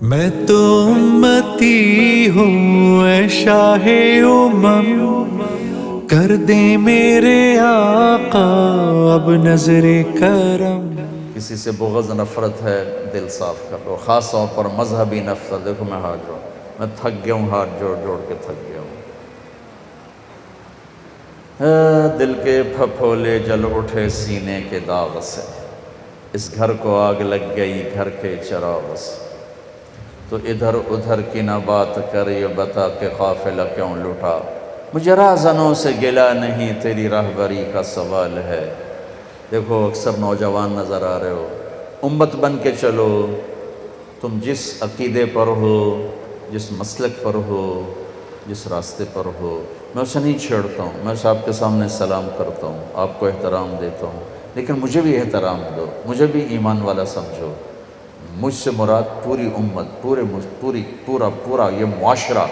میں تو امتی ہوں اے شاہ امم، کر دیں میرے آقا اب نظر کرم۔ کسی سے بغض نفرت ہے دل صاف کر لو، خاص طور پر مذہبی نفرت۔ دیکھو میں ہاتھ جوڑ، میں تھک گیا ہوں، ہاتھ جوڑ جوڑ کے تھک گیا ہوں۔ دل کے پھپھولے جل اٹھے سینے کے داغ سے، اس گھر کو آگ لگ گئی گھر کے چراغ سے، تو ادھر ادھر کی نہ بات کر، یہ بتا کہ قافلہ کیوں لٹا۔ مجھے راہزنوں سے گلہ نہیں، تیری راہبری کا سوال ہے۔ دیکھو اکثر نوجوان نظر آ رہے ہو، امت بن کے چلو، تم جس عقیدے پر ہو، جس مسلک پر ہو، جس راستے پر ہو، میں اسے نہیں چھیڑتا ہوں، میں اسے آپ کے سامنے سلام کرتا ہوں، آپ کو احترام دیتا ہوں، لیکن مجھے بھی احترام دو، مجھے بھی ایمان والا سمجھو۔ مجھ سے مراد پوری امت، پورا یہ معاشرہ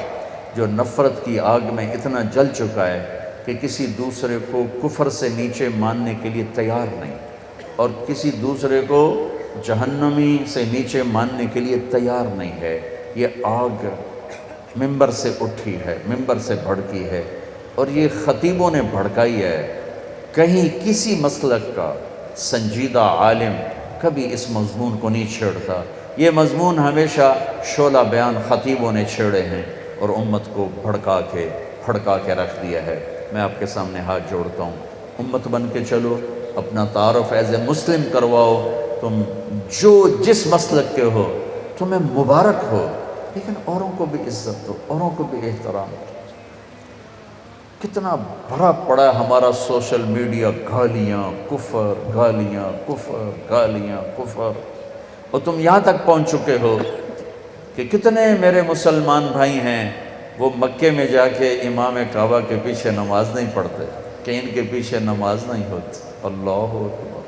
جو نفرت کی آگ میں اتنا جل چکا ہے کہ کسی دوسرے کو کفر سے نیچے ماننے کے لیے تیار نہیں، اور کسی دوسرے کو جہنمی سے نیچے ماننے کے لیے تیار نہیں ہے۔ یہ آگ ممبر سے اٹھی ہے، ممبر سے بھڑکی ہے، اور یہ خطیبوں نے بھڑکائی ہے۔ کہیں کسی مسلک کا سنجیدہ عالم کبھی اس مضمون کو نہیں چھیڑتا۔ یہ مضمون ہمیشہ شعلہ بیان خطیبوں نے چھیڑے ہیں اور امت کو بھڑکا کے رکھ دیا ہے۔ میں آپ کے سامنے ہاتھ جوڑتا ہوں، امت بن کے چلو، اپنا تعارف ایز اے مسلم کرواؤ، تم جو جس مسلک کے ہو تمہیں مبارک ہو، لیکن اوروں کو بھی عزت دو، اوروں کو بھی احترام دو۔ کتنا بھرا پڑا ہے ہمارا سوشل میڈیا، گالیاں کفر، گالیاں کفر، گالیاں کفر، اور تم یہاں تک پہنچ چکے ہو کہ کتنے میرے مسلمان بھائی ہیں وہ مکے میں جا کے امام کعبہ کے پیچھے نماز نہیں پڑھتے کہ ان کے پیچھے نماز نہیں ہوتی۔ اللہ اکبر۔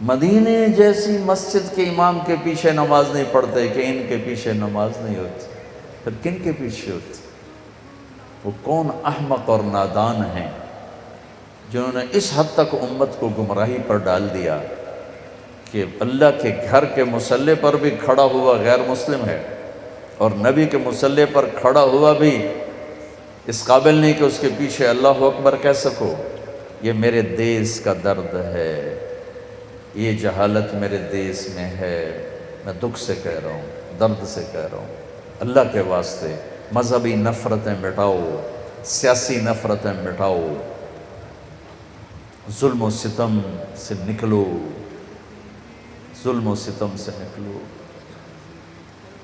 مدینے جیسی مسجد کے امام کے پیچھے نماز نہیں پڑھتے کہ ان کے پیچھے نماز نہیں ہوتی، پھر کن کے پیچھے ہوتی؟ وہ کون احمق اور نادان ہیں جنہوں نے اس حد تک امت کو گمراہی پر ڈال دیا کہ اللہ کے گھر کے مصلی پر بھی کھڑا ہوا غیر مسلم ہے، اور نبی کے مصلی پر کھڑا ہوا بھی اس قابل نہیں کہ اس کے پیچھے اللہ اکبر کہہ سکو۔ یہ میرے دیس کا درد ہے، یہ جہالت میرے دیس میں ہے، میں دکھ سے کہہ رہا ہوں، درد سے کہہ رہا ہوں۔ اللہ کے واسطے مذہبی نفرتیں مٹاؤ، سیاسی نفرتیں مٹاؤ، ظلم و ستم سے نکلو، ظلم و ستم سے نکلو۔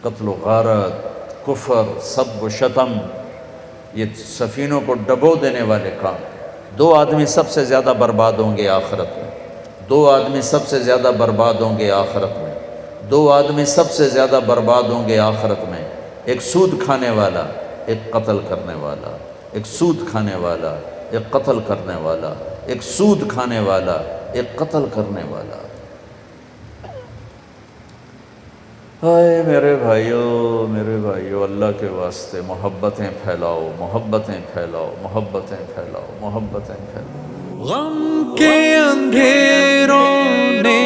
قتل و غارت، کفر، سب و شتم، یہ سفینوں کو ڈبو دینے والے کام۔ دو آدمی سب سے زیادہ برباد ہوں گے آخرت میں، دو آدمی سب سے زیادہ برباد ہوں گے آخرت میں، دو آدمی سب سے زیادہ برباد ہوں گے آخرت میں، ایک سود کھانے والا، ایک قتل کرنے والا، ایک سود کھانے والا، ایک قتل کرنے والا، ایک سود کھانے والا، ایک قتل کرنے والا۔ ہائے میرے بھائیو، اللہ کے واسطے محبتیں پھیلاؤ، محبتیں پھیلاؤ، محبتیں پھیلاؤ، محبتیں پھیلاؤ۔ غم کے اندھیروں نے